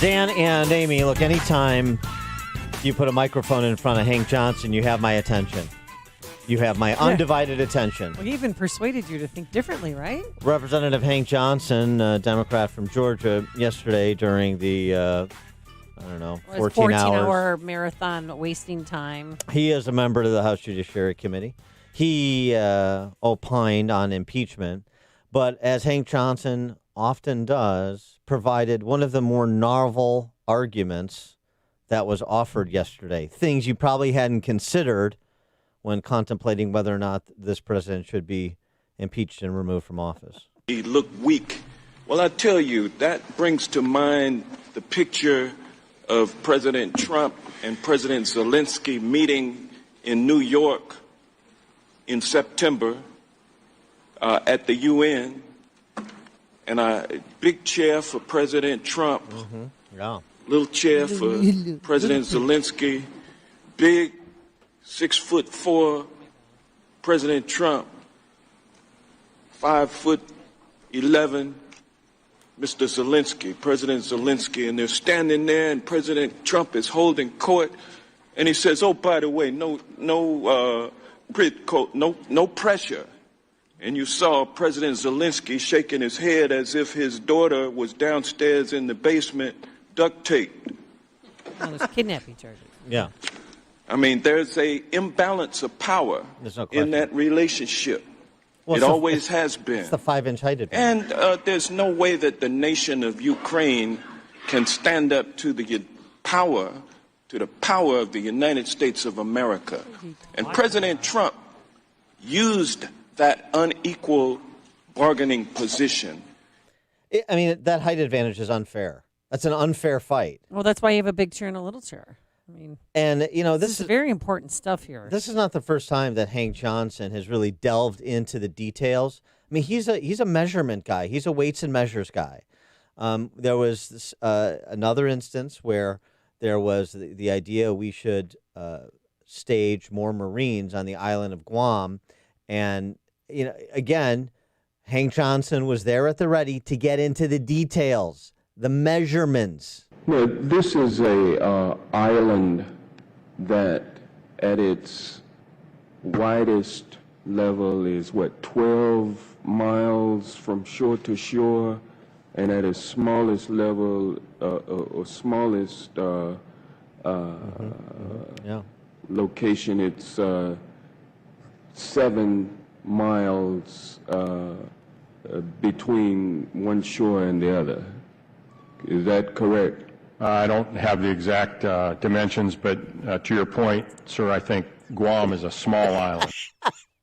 Dan and Amy, look, anytime you put a microphone in front of Hank Johnson, you have my attention. You have my undivided attention. Well, he even persuaded you to think differently, right? Representative Hank Johnson, Democrat from Georgia, yesterday during the, 14 hour marathon wasting time. He is a member of the House Judiciary Committee. He opined on impeachment, but as Hank Johnson often does, provided one of the more novel arguments that was offered yesterday. Things you probably hadn't considered when contemplating whether or not this president should be impeached and removed from office. He looked weak. Well, I tell you, that brings to mind the picture of President Trump and President Zelensky meeting in New York in September at the UN. And a big chair for President Trump, little chair for President Zelensky, big 6'4" President Trump, 5'11" Mr. Zelensky, President Zelensky, and they're standing there, and President Trump is holding court, and he says, "Oh, by the way, no pressure." And you saw President Zelensky shaking his head as if his daughter was downstairs in the basement, duct taped. Oh, there's kidnapping charges. Yeah. I mean, there's a imbalance of power in that relationship. Well, it always has been. It's the 5-inch height advantage. And there's no way that the nation of Ukraine can stand up to the power of the United States of America. And President Trump used that unequal bargaining position. I mean, that height advantage is unfair. That's an unfair fight. Well, that's why you have a big chair and a little chair. I mean, and this is very important stuff here. This is not the first time that Hank Johnson has really delved into the details. I mean, he's a measurement guy. He's a weights and measures guy. There was this, another instance where there was the idea we should stage more Marines on the island of Guam, and again, Hank Johnson was there at the ready to get into the details, the measurements. No, this is a island that at its widest level is 12 miles from shore to shore, and at its smallest level or smallest location, it's 7 miles between one shore and the other. Is that correct? I don't have the exact dimensions, but to your point, sir, I think Guam is a small island.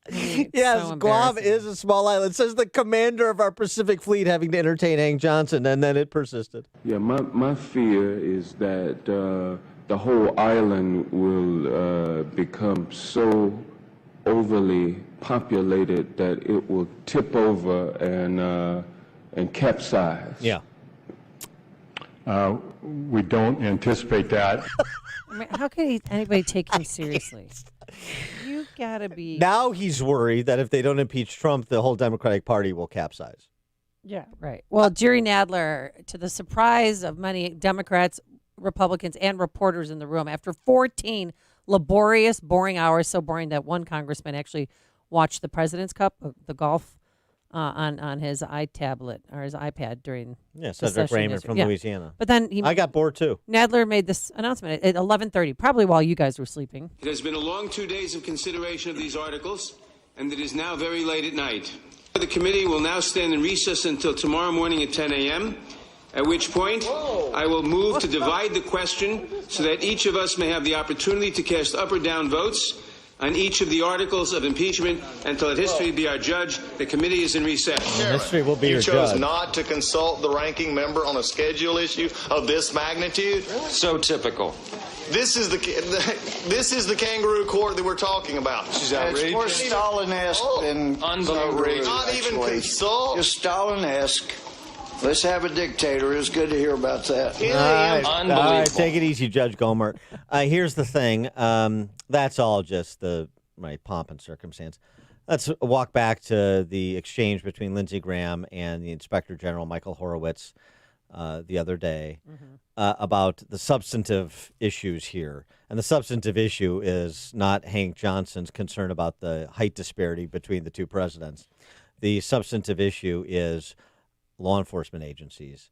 Yes, so Guam is a small island. Says the commander of our Pacific Fleet having to entertain Hank Johnson, and then it persisted. Yeah, my fear is that the whole island will become so overly populated that it will tip over and capsize. Yeah. We don't anticipate that. I mean, how can anybody take him seriously? You gotta be. Now he's worried that if they don't impeach Trump, the whole Democratic Party will capsize. Yeah, right. Well, Jerry Nadler, to the surprise of many Democrats, Republicans, and reporters in the room, after 14 laborious, boring hours, so boring that one congressman actually watched the President's Cup, the golf, on his iTablet or his iPad during Cedric Raymond from Louisiana. But then I got bored too. Nadler made this announcement at 11:30, probably while you guys were sleeping. It has been a long 2 days of consideration of these articles, and it is now very late at night. The committee will now stand in recess until tomorrow morning at 10 a.m., at which point I will move to divide the question so that each of us may have the opportunity to cast up or down votes on each of the articles of impeachment, and to let history be our judge. The committee is in recess. History will be your judge. You chose not to consult the ranking member on a schedule issue of this magnitude? So typical. This is the kangaroo court that we're talking about. She's outrageous. It's more Stalin-esque than unbelievable. Not even consult. Just Stalin-esque. Let's have a dictator. It's good to hear about that. All right, take it easy, Judge Gomert. Here's the thing. That's all just my pomp and circumstance. Let's walk back to the exchange between Lindsey Graham and the Inspector General, Michael Horowitz, the other day about the substantive issues here. And the substantive issue is not Hank Johnson's concern about the height disparity between the two presidents. The substantive issue is law enforcement agencies,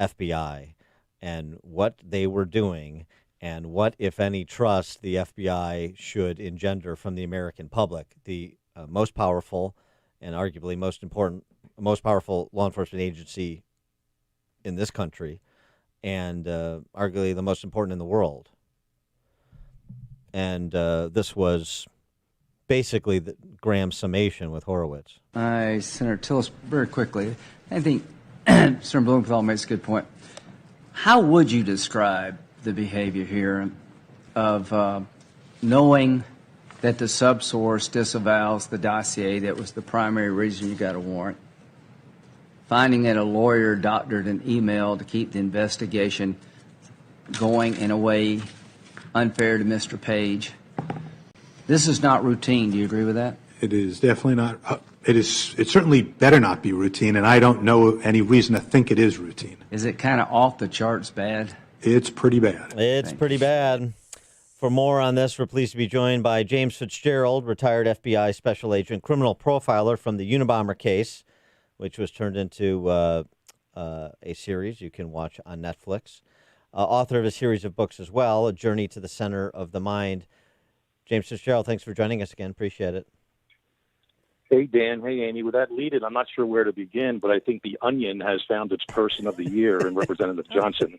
FBI, and what they were doing and what, if any, trust the FBI should engender from the American public. The most powerful and arguably most powerful law enforcement agency in this country, and arguably the most important in the world. And this was basically Graham's summation with Horowitz. Senator Tillis, very quickly, I think Senator Blumenthal makes a good point. How would you describe the behavior here of knowing that the subsource disavows the dossier that was the primary reason you got a warrant, finding that a lawyer doctored an email to keep the investigation going in a way unfair to Mr. Page? This is not routine. Do you agree with that? It is definitely not. It certainly better not be routine, and I don't know any reason to think it is routine. Is it kind of off the charts bad? It's pretty bad. It's pretty bad. For more on this, we're pleased to be joined by James Fitzgerald, retired FBI special agent, criminal profiler from the Unabomber case, which was turned into a series you can watch on Netflix. Author of a series of books as well, A Journey to the Center of the Mind. James Fitzgerald, thanks for joining us again. Appreciate it. Hey, Dan. Hey, Amy. With that lead-in, I'm not sure where to begin, but I think The Onion has found its person of the year in Representative Johnson.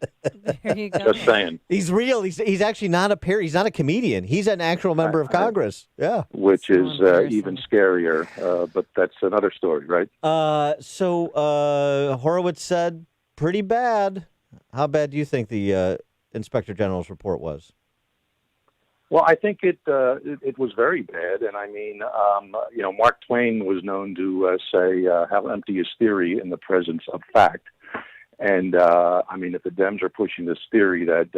There you go. Just saying. He's real. He's actually not a He's not a comedian. He's an actual member of Congress. Yeah. Which is even scarier, but that's another story, right? So Horowitz said pretty bad. How bad do you think the Inspector General's report was? Well, I think it was very bad, and I mean, Mark Twain was known to say how empty is theory in the presence of fact. And I mean, if the Dems are pushing this theory that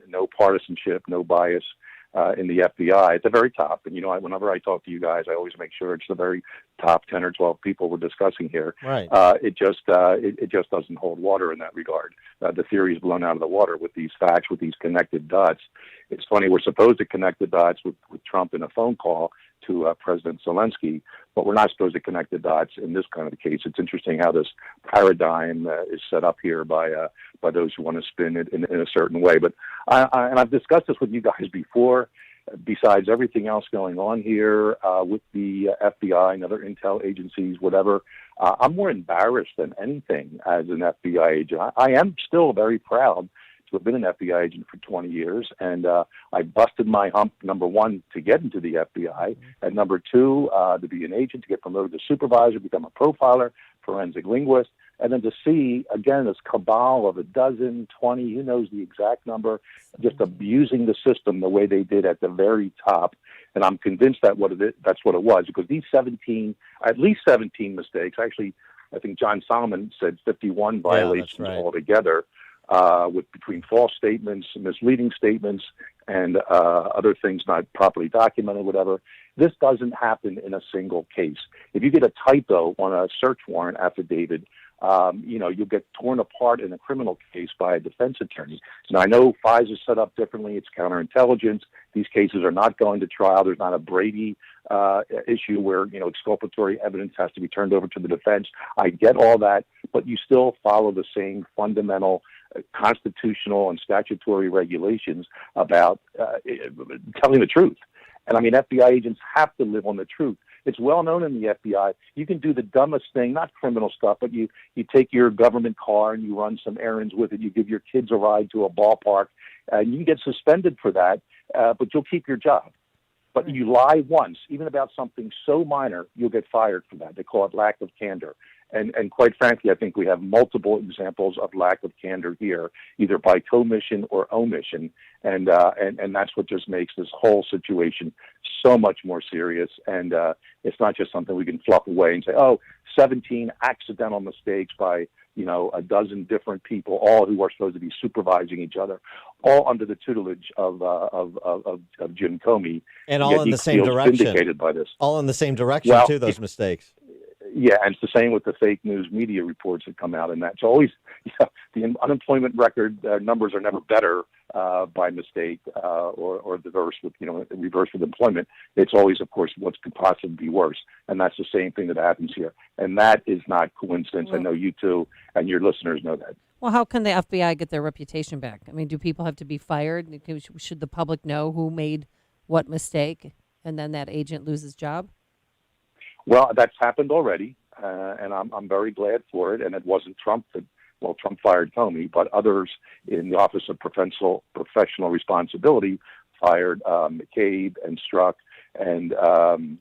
no partisanship, no bias in the FBI at the very top, and whenever I talk to you guys, I always make sure it's the very top 10 or 12 people we're discussing here. Right. It just doesn't hold water in that regard. The theory is blown out of the water with these facts, with these connected dots. It's funny, we're supposed to connect the dots with Trump in a phone call to President Zelensky, but we're not supposed to connect the dots in this kind of case. It's interesting how this paradigm is set up here by those who want to spin it in a certain way. But and I've discussed this with you guys before. Besides everything else going on here with the FBI and other intel agencies, whatever, I'm more embarrassed than anything as an FBI agent. I am still very proud to have been an FBI agent for 20 years, and I busted my hump, number one, to get into the FBI, and number two, to be an agent, to get promoted to supervisor, become a profiler, forensic linguist, and then to see, again, this cabal of 12, 20, who knows the exact number, just abusing the system the way they did at the very top. And I'm convinced that's what it was, because these at least 17 mistakes, actually, I think John Solomon said 51 violations altogether, with between false statements, misleading statements, and other things not properly documented, whatever. This doesn't happen in a single case. If you get a typo on a search warrant affidavit, you'll get torn apart in a criminal case by a defense attorney. Now, I know FISA is set up differently. It's counterintelligence. These cases are not going to trial. There's not a Brady issue where, exculpatory evidence has to be turned over to the defense. I get all that, but you still follow the same fundamental constitutional and statutory regulations about telling the truth. And I mean, FBI agents have to live on the truth. It's well known in the FBI. You can do the dumbest thing, not criminal stuff, but you take your government car and you run some errands with it. You give your kids a ride to a ballpark, and you can get suspended for that, but you'll keep your job. But you lie once, even about something so minor, you'll get fired for that. They call it lack of candor. And quite frankly, I think we have multiple examples of lack of candor here, either by commission or omission, and that's what just makes this whole situation so much more serious. And it's not just something we can fluff away and say, 17 accidental mistakes by a dozen different people, all who are supposed to be supervising each other, all under the tutelage of Jim Comey, and all in the same direction. Vindicated by this. All in the same direction too. Those mistakes. Yeah, and it's the same with the fake news media reports that come out, and that's always the unemployment record numbers are never better by mistake or the reverse with employment. It's always, of course, what could possibly be worse, and that's the same thing that happens here, and that is not coincidence. I know you too, and your listeners know that. Well, how can the FBI get their reputation back? I mean, do people have to be fired? Should the public know who made what mistake, and then that agent loses his job? Well, that's happened already, and I'm very glad for it. And it wasn't Trump Trump fired Comey, but others in the Office of Professional Responsibility fired McCabe and Strzok, and I'm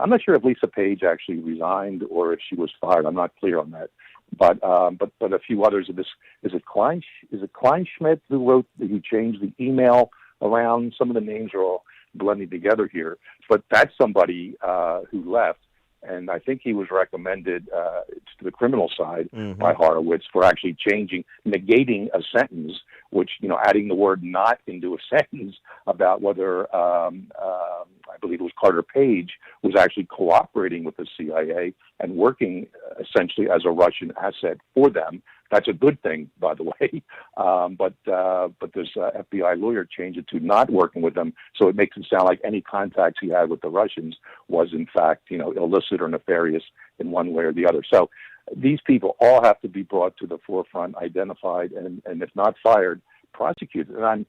not sure if Lisa Page actually resigned or if she was fired. I'm not clear on that. But a few others of this. Is it Kleinschmidt who changed the email around? Some of the names are all blending together here, but that's somebody who left, and I think he was recommended to the criminal side by Horowitz for actually negating a sentence, which, adding the word "not" into a sentence about whether I believe it was Carter Page was actually cooperating with the CIA and working essentially as a Russian asset for them. That's a good thing, by the way. But this FBI lawyer changed it to not working with them, so it makes it sound like any contacts he had with the Russians was, in fact, illicit or nefarious in one way or the other. So these people all have to be brought to the forefront, identified, and if not fired, prosecuted. And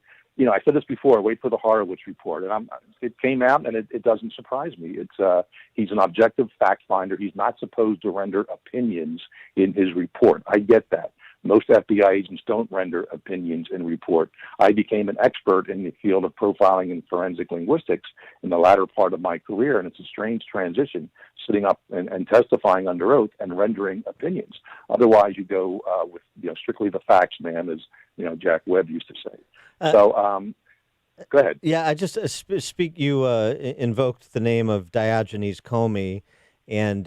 I said this before. Wait for the Horowitz report, and it came out, and it doesn't surprise me. He's an objective fact finder. He's not supposed to render opinions in his report. I get that. Most FBI agents don't render opinions in report. I became an expert in the field of profiling and forensic linguistics in the latter part of my career, and it's a strange transition, sitting up and testifying under oath and rendering opinions. Otherwise, you go with strictly the facts, man, as Jack Webb used to say. Go ahead. Yeah, I just you invoked the name of Diogenes Comey, and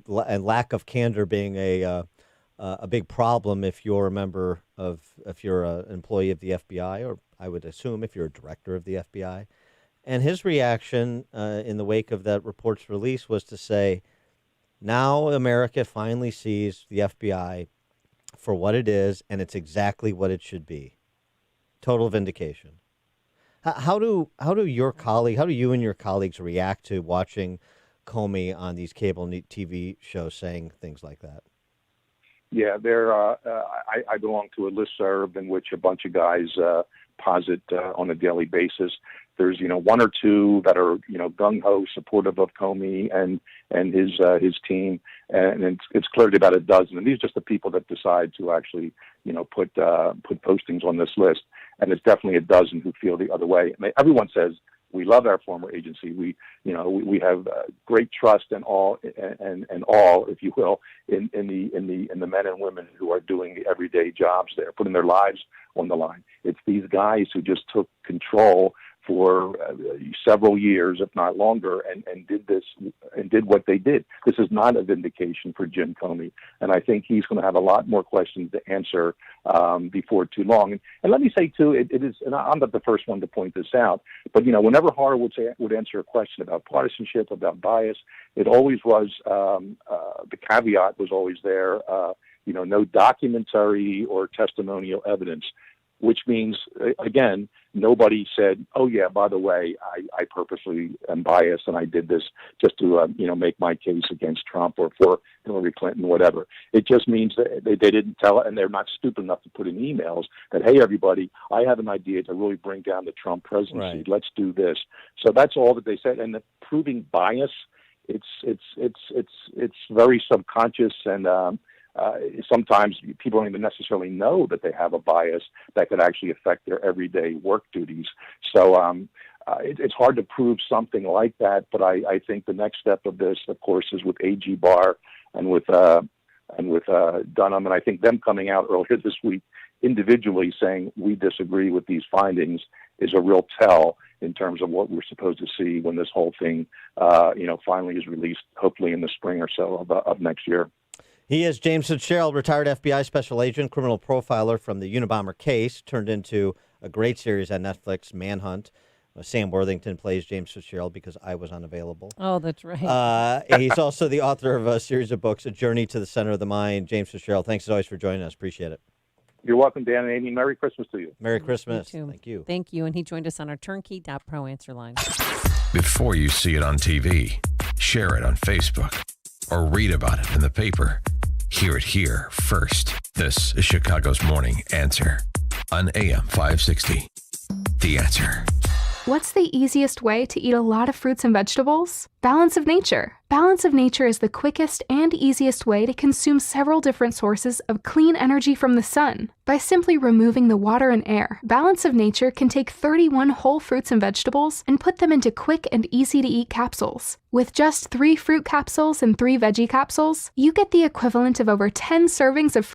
lack of candor being a big problem if you're an employee of the FBI, or I would assume if you're a director of the FBI. And his reaction in the wake of that report's release was to say, now America finally sees the FBI for what it is, and it's exactly what it should be. Total vindication. How do you and your colleagues react to watching Comey on these cable TV shows saying things like that? Yeah, I belong to a listserv in which a bunch of guys posit on a daily basis. There's one or two that are gung ho supportive of Comey and his team, and it's clearly about a dozen. And these are just the people that decide to actually put postings on this list. And it's definitely a dozen who feel the other way. I mean, everyone says we love our former agency. We have great trust and all, if you will, in the men and women who are doing the everyday jobs there, putting their lives on the line. It's these guys who just took control for several years, if not longer, and did what they did. This is not a vindication for Jim Comey, and I think he's going to have a lot more questions to answer before too long. And let me say too, it is, and I'm not the first one to point this out, but whenever Horowitz would answer a question about partisanship, about bias, it always was the caveat was always there. No documentary or testimonial evidence, which means, again, nobody said, oh, yeah, by the way, I purposely am biased and I did this just to, make my case against Trump or for Hillary Clinton, whatever. It just means that they didn't tell it, and they're not stupid enough to put in emails that, hey, everybody, I have an idea to really bring down the Trump presidency. Right. Let's do this. So that's all that they said. And the proving bias, it's very subconscious, and sometimes people don't even necessarily know that they have a bias that could actually affect their everyday work duties. So it's hard to prove something like that, but I think the next step of this, of course, is with AG Barr and with Dunham, and I think them coming out earlier this week individually saying we disagree with these findings is a real tell in terms of what we're supposed to see when this whole thing, finally is released, hopefully in the spring or so of next year. He is James Fitzgerald, retired FBI special agent, criminal profiler from the Unabomber case, turned into a great series on Netflix, Manhunt. Sam Worthington plays James Fitzgerald because I was unavailable. Oh, that's right. He's also the author of a series of books, A Journey to the Center of the Mind. James Fitzgerald, thanks as always for joining us. Appreciate it. You're welcome, Dan and Amy. Merry Christmas to you. Merry Christmas. You too. Thank you. Thank you. And he joined us on our turnkey.pro answer line. Before you see it on TV, share it on Facebook, or read about it in the paper, hear it here first. This is Chicago's Morning Answer on AM 560. The Answer. What's the easiest way to eat a lot of fruits and vegetables? Balance of Nature. Balance of Nature is the quickest and easiest way to consume several different sources of clean energy from the sun. By simply removing the water and air, Balance of Nature can take 31 whole fruits and vegetables and put them into quick and easy-to-eat capsules. With just 3 fruit capsules and 3 veggie capsules, you get the equivalent of over 10 servings of